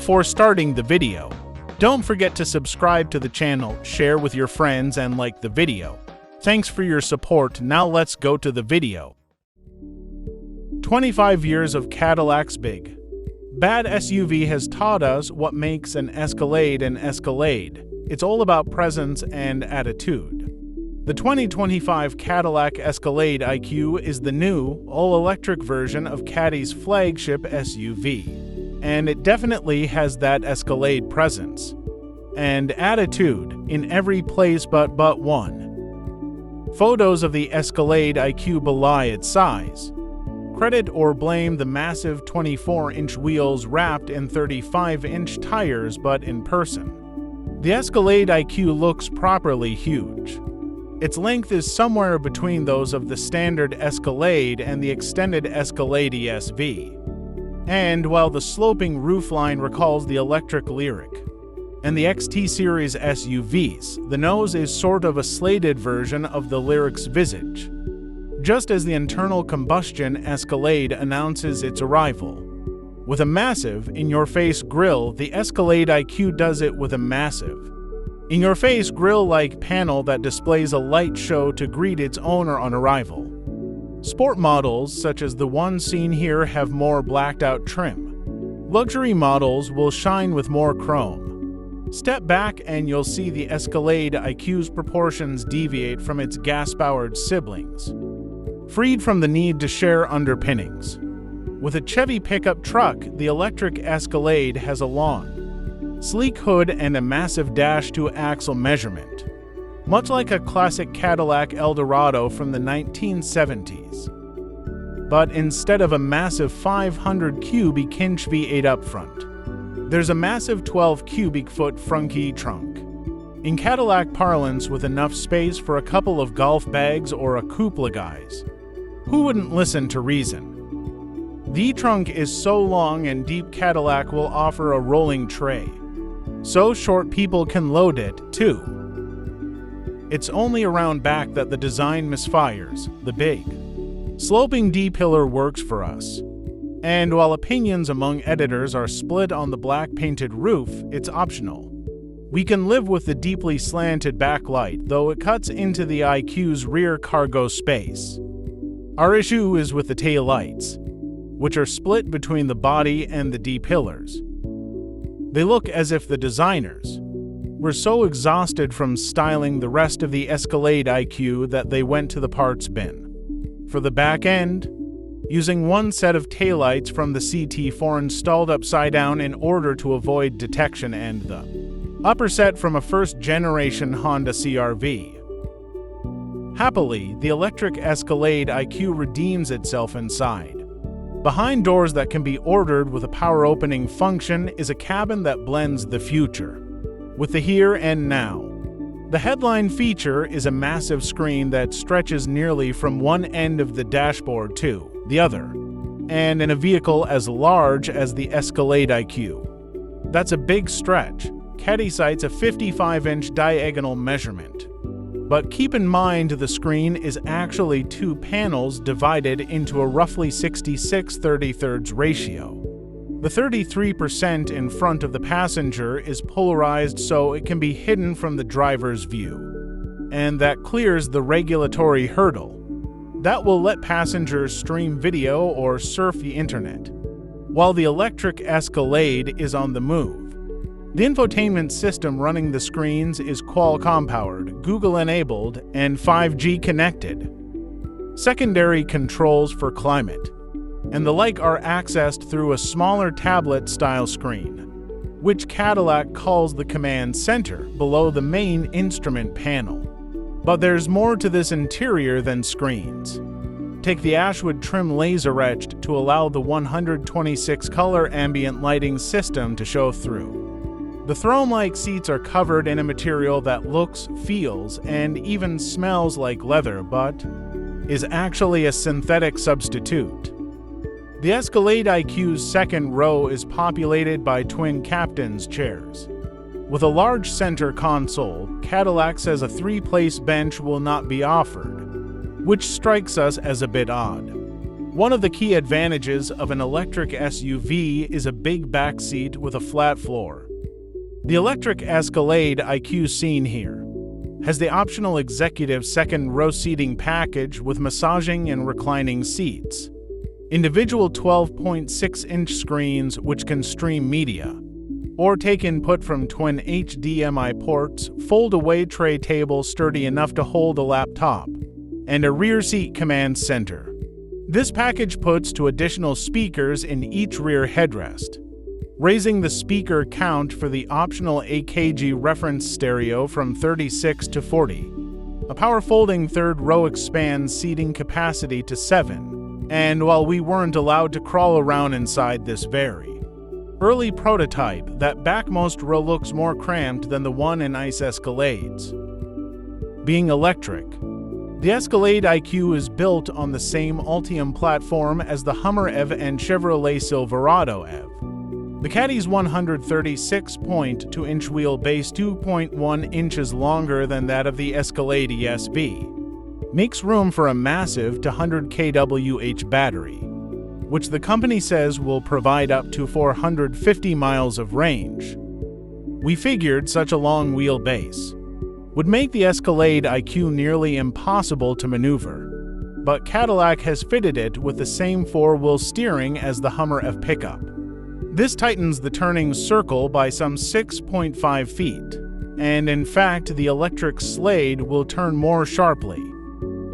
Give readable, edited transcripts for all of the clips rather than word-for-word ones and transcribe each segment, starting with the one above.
Before starting the video, don't forget to subscribe to the channel, share with your friends, and like the video. Thanks for your support. Now let's go to the video. 25 years of Cadillac's big, bad SUV has taught us what makes an Escalade an Escalade. It's all about presence and attitude. The 2025 Cadillac Escalade IQ is the new, all-electric version of Caddy's flagship SUV. And it definitely has that Escalade presence and attitude in every place but one. Photos of the Escalade IQ belie its size. Credit or blame the massive 24-inch wheels wrapped in 35-inch tires, but in person, the Escalade IQ looks properly huge. Its length is somewhere between those of the standard Escalade and the extended Escalade ESV. And while the sloping roofline recalls the electric Lyric and the XT series SUVs, the nose is sort of a slated version of the Lyric's visage, just as the internal combustion Escalade announces its arrival. With a massive, in-your-face grille, the Escalade IQ does it with a massive, in-your-face grille-like panel that displays a light show to greet its owner on arrival. Sport models, such as the one seen here, have more blacked-out trim. Luxury models will shine with more chrome. Step back and you'll see the Escalade IQ's proportions deviate from its gas-powered siblings, freed from the need to share underpinnings. With a Chevy pickup truck, the electric Escalade has a long, sleek hood and a massive dash-to-axle measurement, much like a classic Cadillac Eldorado from the 1970s. But instead of a massive 500 cubic inch V8 up front, there's a massive 12 cubic foot front trunk. In Cadillac parlance, with enough space for a couple of golf bags or a couple of guys. Who wouldn't listen to reason? The trunk is so long and deep, Cadillac will offer a rolling tray, so short people can load it, too. It's only around back that the design misfires. The big, sloping D-pillar works for us. And while opinions among editors are split on the black painted roof, it's optional. We can live with the deeply slanted backlight, though it cuts into the IQ's rear cargo space. Our issue is with the taillights, which are split between the body and the D-pillars. They look as if the designers were so exhausted from styling the rest of the Escalade IQ that they went to the parts bin. For the back end, using one set of taillights from the CT4 installed upside down in order to avoid detection, and the upper set from a first-generation Honda CR-V. Happily, the electric Escalade IQ redeems itself inside. Behind doors that can be ordered with a power-opening function is a cabin that blends the future with the here and now. The headline feature is a massive screen that stretches nearly from one end of the dashboard to the other, and in a vehicle as large as the Escalade IQ. That's a big stretch. Caddy cites a 55-inch diagonal measurement. But keep in mind the screen is actually two panels divided into a roughly 66/33 ratio. The 33% in front of the passenger is polarized so it can be hidden from the driver's view, and that clears the regulatory hurdle. That will let passengers stream video or surf the internet, while the electric Escalade is on the move. The infotainment system running the screens is Qualcomm-powered, Google-enabled, and 5G connected. Secondary controls for climate and the like are accessed through a smaller tablet-style screen, which Cadillac calls the command center, below the main instrument panel. But there's more to this interior than screens. Take the Ashwood trim laser-etched to allow the 126-color ambient lighting system to show through. The throne-like seats are covered in a material that looks, feels, and even smells like leather, but is actually a synthetic substitute. The Escalade IQ's second row is populated by twin captain's chairs. With a large center console, Cadillac says a three-place bench will not be offered, which strikes us as a bit odd. One of the key advantages of an electric SUV is a big back seat with a flat floor. The electric Escalade IQ seen here has the optional executive second-row seating package with massaging and reclining seats, individual 12.6-inch screens which can stream media, or take input from twin HDMI ports, fold-away tray table sturdy enough to hold a laptop, and a rear seat command center. This package puts two additional speakers in each rear headrest, raising the speaker count for the optional AKG reference stereo from 36 to 40. A power folding third row expands seating capacity to 7, and while we weren't allowed to crawl around inside this very early prototype, that backmost row looks more cramped than the one in ICE Escalades. Being electric, the Escalade IQ is built on the same Ultium platform as the Hummer EV and Chevrolet Silverado EV. The Caddy's 136.2-inch wheelbase, 2.1 inches longer than that of the Escalade ESV, makes room for a massive 200 kWh battery, which the company says will provide up to 450 miles of range. We figured such a long wheelbase would make the Escalade IQ nearly impossible to maneuver, but Cadillac has fitted it with the same four-wheel steering as the Hummer EV pickup. This tightens the turning circle by some 6.5 feet, and in fact the electric Slade will turn more sharply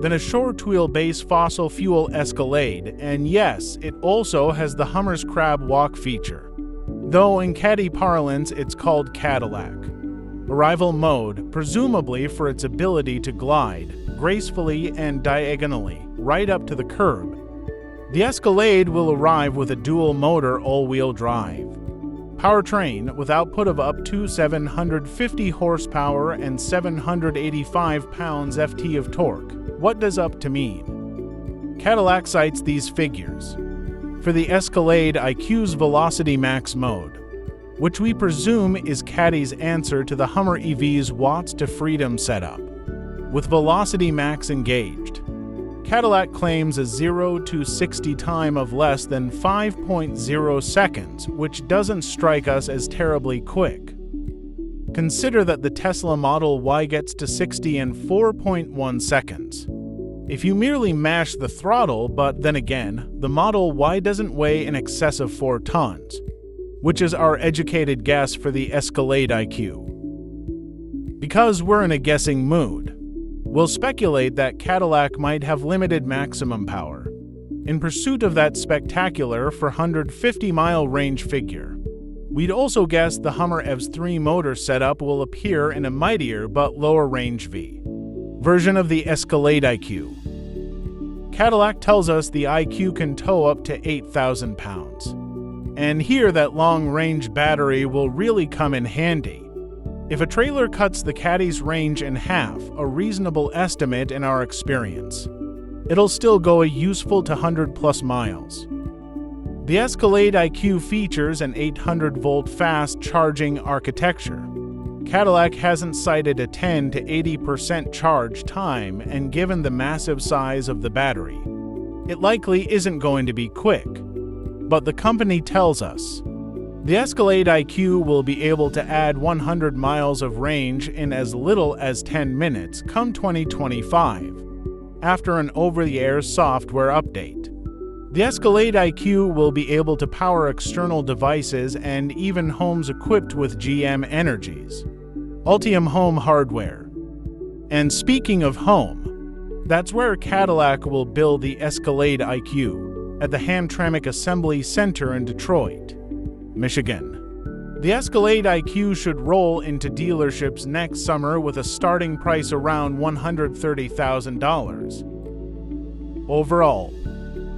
than a short wheelbase fossil fuel Escalade, and yes, it also has the Hummer's crab walk feature, though in Caddy parlance it's called Cadillac Arrival Mode, presumably for its ability to glide gracefully and diagonally right up to the curb. The Escalade will arrive with a dual-motor all-wheel drive powertrain with output of up to 750 horsepower and 785 pounds-ft of torque. What does up to mean? Cadillac cites these figures for the Escalade IQ's Velocity Max mode, which we presume is Caddy's answer to the Hummer EV's Watts to Freedom setup. With Velocity Max engaged, Cadillac claims a 0 to 60 time of less than 5.0 seconds, which doesn't strike us as terribly quick. Consider that the Tesla Model Y gets to 60 in 4.1 seconds. If you merely mash the throttle, but then again, the Model Y doesn't weigh in excess of 4 tons, which is our educated guess for the Escalade IQ. Because we're in a guessing mood, we'll speculate that Cadillac might have limited maximum power, in pursuit of that spectacular 450-mile range figure. We'd also guess the Hummer EV's 3-motor setup will appear in a mightier but lower range V version of the Escalade IQ. Cadillac tells us the IQ can tow up to 8,000 pounds. And here that long-range battery will really come in handy. If a trailer cuts the Caddy's range in half, a reasonable estimate in our experience, it'll still go a useful 200+ miles. The Escalade IQ features an 800-volt fast charging architecture. Cadillac hasn't cited a 10 to 80% charge time, and given the massive size of the battery, it likely isn't going to be quick. But the company tells us the Escalade IQ will be able to add 100 miles of range in as little as 10 minutes come 2025, after an over-the-air software update. The Escalade IQ will be able to power external devices and even homes equipped with GM Energy's Ultium home hardware. And speaking of home, that's where Cadillac will build the Escalade IQ, at the Hamtramck Assembly Center in Detroit, Michigan. The Escalade IQ should roll into dealerships next summer with a starting price around $130,000. Overall,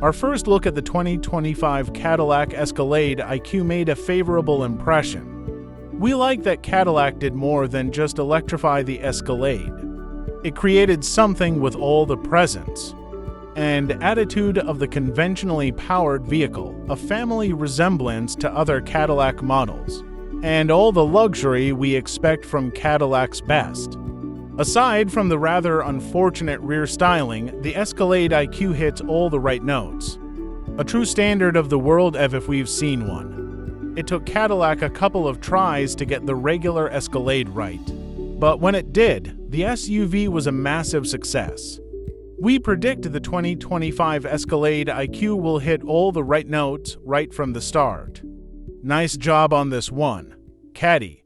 our first look at the 2025 Cadillac Escalade IQ made a favorable impression. We like that Cadillac did more than just electrify the Escalade. It created something with all the presence and attitude of the conventionally powered vehicle, a family resemblance to other Cadillac models, and all the luxury we expect from Cadillac's best. Aside from the rather unfortunate rear styling, the Escalade IQ hits all the right notes. A true standard of the world if we've seen one. It took Cadillac a couple of tries to get the regular Escalade right. But when it did, the SUV was a massive success. We predict the 2025 Escalade IQ will hit all the right notes right from the start. Nice job on this one, Caddy.